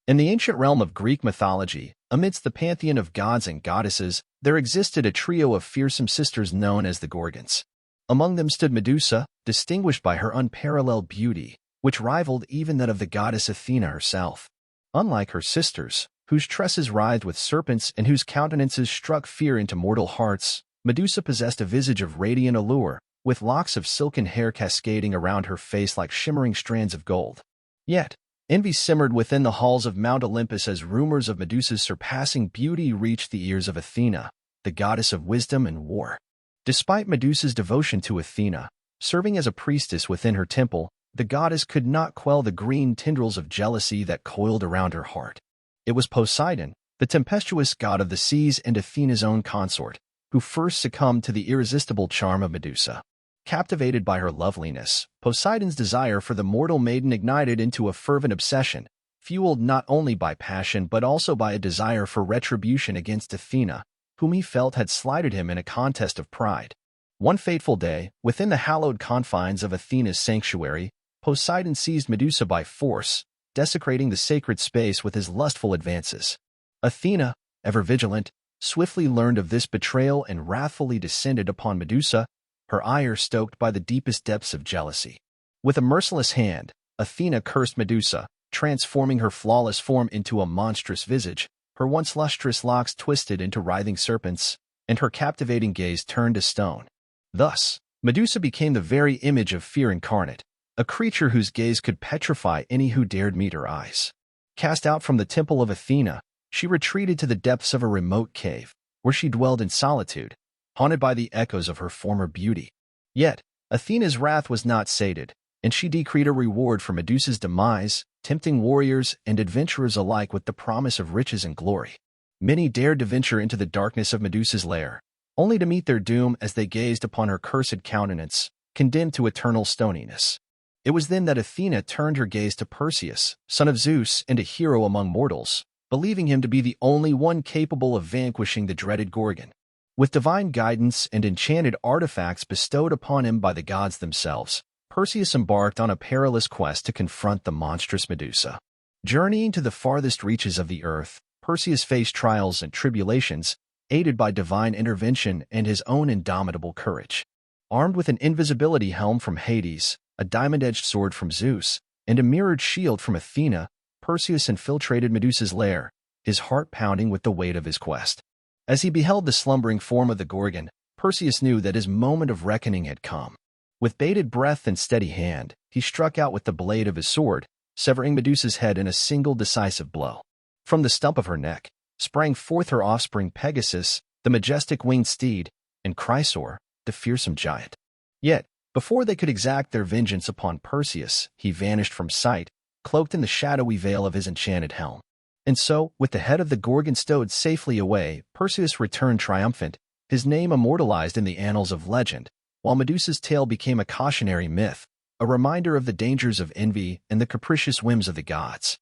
In the ancient realm of Greek mythology, amidst the pantheon of gods and goddesses, there existed a trio of fearsome sisters known as the Gorgons. Among them stood Medusa, distinguished by her unparalleled beauty, which rivaled even that of the goddess Athena herself. Unlike her sisters, whose tresses writhed with serpents and whose countenances struck fear into mortal hearts, Medusa possessed a visage of radiant allure, with locks of silken hair cascading around her face like shimmering strands of gold. Yet, envy simmered within the halls of Mount Olympus as rumors of Medusa's surpassing beauty reached the ears of Athena, the goddess of wisdom and war. Despite Medusa's devotion to Athena, serving as a priestess within her temple, the goddess could not quell the green tendrils of jealousy that coiled around her heart. It was Poseidon, the tempestuous god of the seas and Athena's own consort, who first succumbed to the irresistible charm of Medusa. Captivated by her loveliness, Poseidon's desire for the mortal maiden ignited into a fervent obsession, fueled not only by passion but also by a desire for retribution against Athena, whom he felt had slighted him in a contest of pride. One fateful day, within the hallowed confines of Athena's sanctuary, Poseidon seized Medusa by force, desecrating the sacred space with his lustful advances. Athena, ever vigilant, swiftly learned of this betrayal and wrathfully descended upon Medusa, her ire stoked by the deepest depths of jealousy. With a merciless hand, Athena cursed Medusa, transforming her flawless form into a monstrous visage, her once lustrous locks twisted into writhing serpents, and her captivating gaze turned to stone. Thus, Medusa became the very image of fear incarnate, a creature whose gaze could petrify any who dared meet her eyes. Cast out from the temple of Athena, she retreated to the depths of a remote cave, where she dwelled in solitude, haunted by the echoes of her former beauty. Yet, Athena's wrath was not sated, and she decreed a reward for Medusa's demise, tempting warriors and adventurers alike with the promise of riches and glory. Many dared to venture into the darkness of Medusa's lair, only to meet their doom as they gazed upon her cursed countenance, condemned to eternal stoniness. It was then that Athena turned her gaze to Perseus, son of Zeus and a hero among mortals, believing him to be the only one capable of vanquishing the dreaded Gorgon. With divine guidance and enchanted artifacts bestowed upon him by the gods themselves, Perseus embarked on a perilous quest to confront the monstrous Medusa. Journeying to the farthest reaches of the earth, Perseus faced trials and tribulations, aided by divine intervention and his own indomitable courage. Armed with an invisibility helm from Hades, a diamond-edged sword from Zeus, and a mirrored shield from Athena, Perseus infiltrated Medusa's lair, his heart pounding with the weight of his quest. As he beheld the slumbering form of the Gorgon, Perseus knew that his moment of reckoning had come. With bated breath and steady hand, he struck out with the blade of his sword, severing Medusa's head in a single decisive blow. From the stump of her neck sprang forth her offspring Pegasus, the majestic winged steed, and Chrysaor, the fearsome giant. Yet, before they could exact their vengeance upon Perseus, he vanished from sight, cloaked in the shadowy veil of his enchanted helm. And so, with the head of the Gorgon stowed safely away, Perseus returned triumphant, his name immortalized in the annals of legend, while Medusa's tale became a cautionary myth, a reminder of the dangers of envy and the capricious whims of the gods.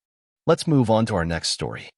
Let's move on to our next story.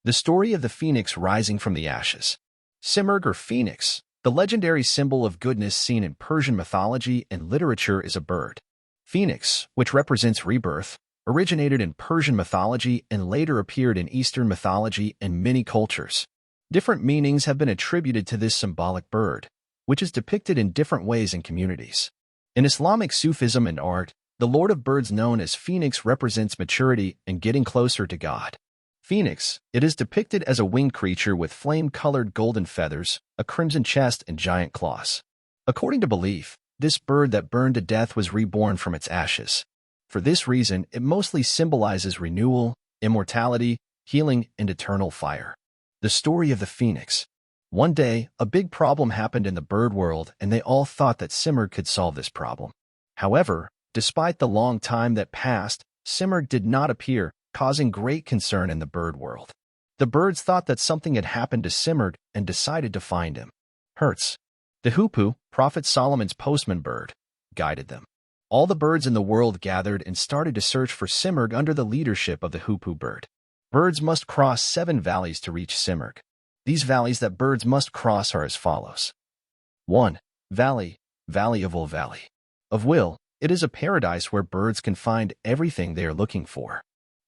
The story of the phoenix rising from the ashes. Simurgh or phoenix, the legendary symbol of goodness seen in Persian mythology and literature, is a bird. Phoenix, which represents rebirth, originated in Persian mythology and later appeared in Eastern mythology and many cultures. Different meanings have been attributed to this symbolic bird, which is depicted in different ways in communities. In Islamic Sufism and art, the lord of birds known as Phoenix represents maturity and getting closer to God. Phoenix, it is depicted as a winged creature with flame-colored golden feathers, a crimson chest, and giant claws. According to belief, this bird that burned to death was reborn from its ashes. For this reason, it mostly symbolizes renewal, immortality, healing, and eternal fire. The story of the phoenix. One day, a big problem happened in the bird world, and they all thought that Simurgh could solve this problem. However, despite the long time that passed, Simurgh did not appear, causing great concern in the bird world. The birds thought that something had happened to Simurgh and decided to find him. Hertz, the hoopoe, Prophet Solomon's postman bird, guided them. All the birds in the world gathered and started to search for Simurgh under the leadership of the hoopoe bird. Birds must cross 7 valleys to reach Simurgh. These valleys that birds must cross are as follows. 1. Valley, Valley of Will Valley. Of Will, it is a paradise where birds can find everything they are looking for.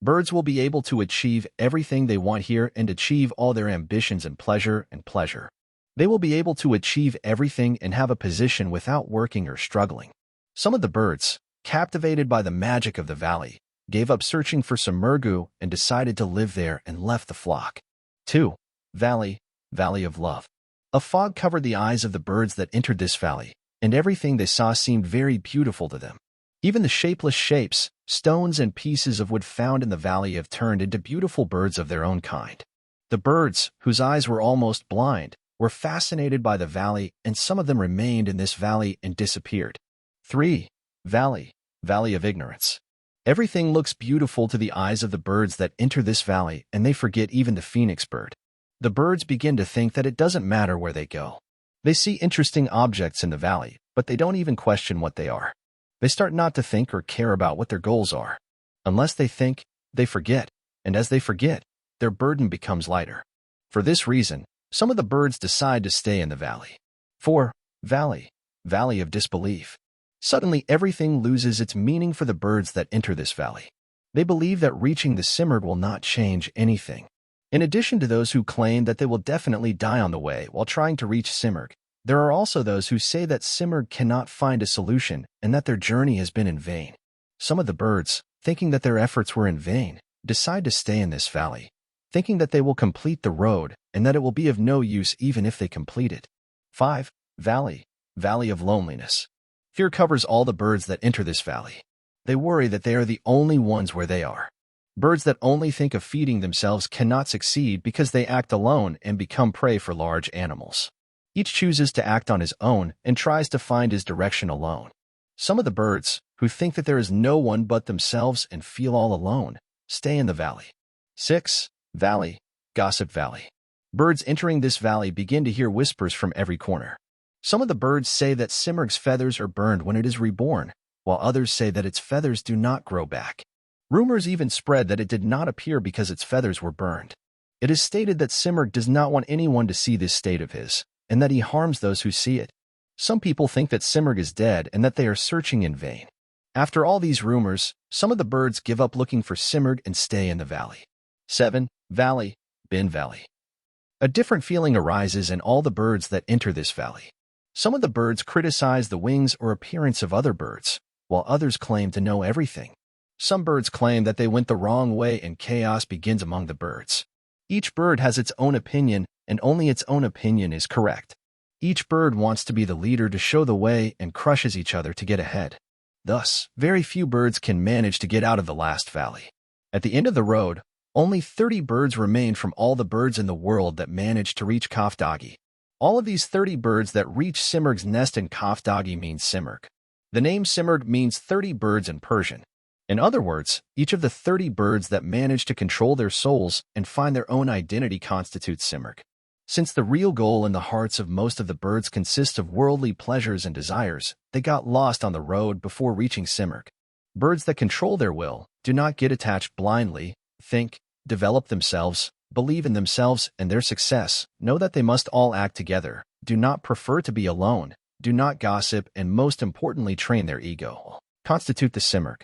Birds will be able to achieve everything they want here and achieve all their ambitions and pleasure. They will be able to achieve everything and have a position without working or struggling. Some of the birds, captivated by the magic of the valley, gave up searching for Simurgh and decided to live there and left the flock. 2. Valley of Love. A fog covered the eyes of the birds that entered this valley, and everything they saw seemed very beautiful to them. Even the shapeless shapes, stones, and pieces of wood found in the valley have turned into beautiful birds of their own kind. The birds, whose eyes were almost blind, were fascinated by the valley, and some of them remained in this valley and disappeared. 3. Valley of Ignorance. Everything looks beautiful to the eyes of the birds that enter this valley, and they forget even the phoenix bird. The birds begin to think that it doesn't matter where they go. They see interesting objects in the valley, but they don't even question what they are. They start not to think or care about what their goals are. Unless they think, they forget, and as they forget, their burden becomes lighter. For this reason, some of the birds decide to stay in the valley. 4. Valley of Disbelief. Suddenly everything loses its meaning for the birds that enter this valley. They believe that reaching the Simurgh will not change anything. In addition to those who claim that they will definitely die on the way while trying to reach Simurgh, there are also those who say that Simurgh cannot find a solution and that their journey has been in vain. Some of the birds, thinking that their efforts were in vain, decide to stay in this valley, thinking that they will complete the road and that it will be of no use even if they complete it. 5. Valley of Loneliness. Fear covers all the birds that enter this valley. They worry that they are the only ones where they are. Birds that only think of feeding themselves cannot succeed because they act alone and become prey for large animals. Each chooses to act on his own and tries to find his direction alone. Some of the birds, who think that there is no one but themselves and feel all alone, stay in the valley. 6. Gossip Valley. Birds entering this valley begin to hear whispers from every corner. Some of the birds say that Simurgh's feathers are burned when it is reborn, while others say that its feathers do not grow back. Rumors even spread that it did not appear because its feathers were burned. It is stated that Simurgh does not want anyone to see this state of his, and that he harms those who see it. Some people think that Simurgh is dead and that they are searching in vain. After all these rumors, some of the birds give up looking for Simurgh and stay in the valley. 7. Bin Valley. A different feeling arises in all the birds that enter this valley. Some of the birds criticize the wings or appearance of other birds, while others claim to know everything. Some birds claim that they went the wrong way and chaos begins among the birds. Each bird has its own opinion, and only its own opinion is correct. Each bird wants to be the leader to show the way and crushes each other to get ahead. Thus, very few birds can manage to get out of the last valley. At the end of the road, only 30 birds remain from all the birds in the world that managed to reach Kafdagi. All of these 30 birds that reach Simurgh's nest in Kafdagi means Simurgh. The name Simurgh means 30 birds in Persian. In other words, each of the 30 birds that manage to control their souls and find their own identity constitutes Simurgh. Since the real goal in the hearts of most of the birds consists of worldly pleasures and desires, they got lost on the road before reaching Simurgh. Birds that control their will do not get attached blindly, think, develop themselves, believe in themselves and their success, know that they must all act together, do not prefer to be alone, do not gossip, and most importantly train their ego, constitute the Simurgh.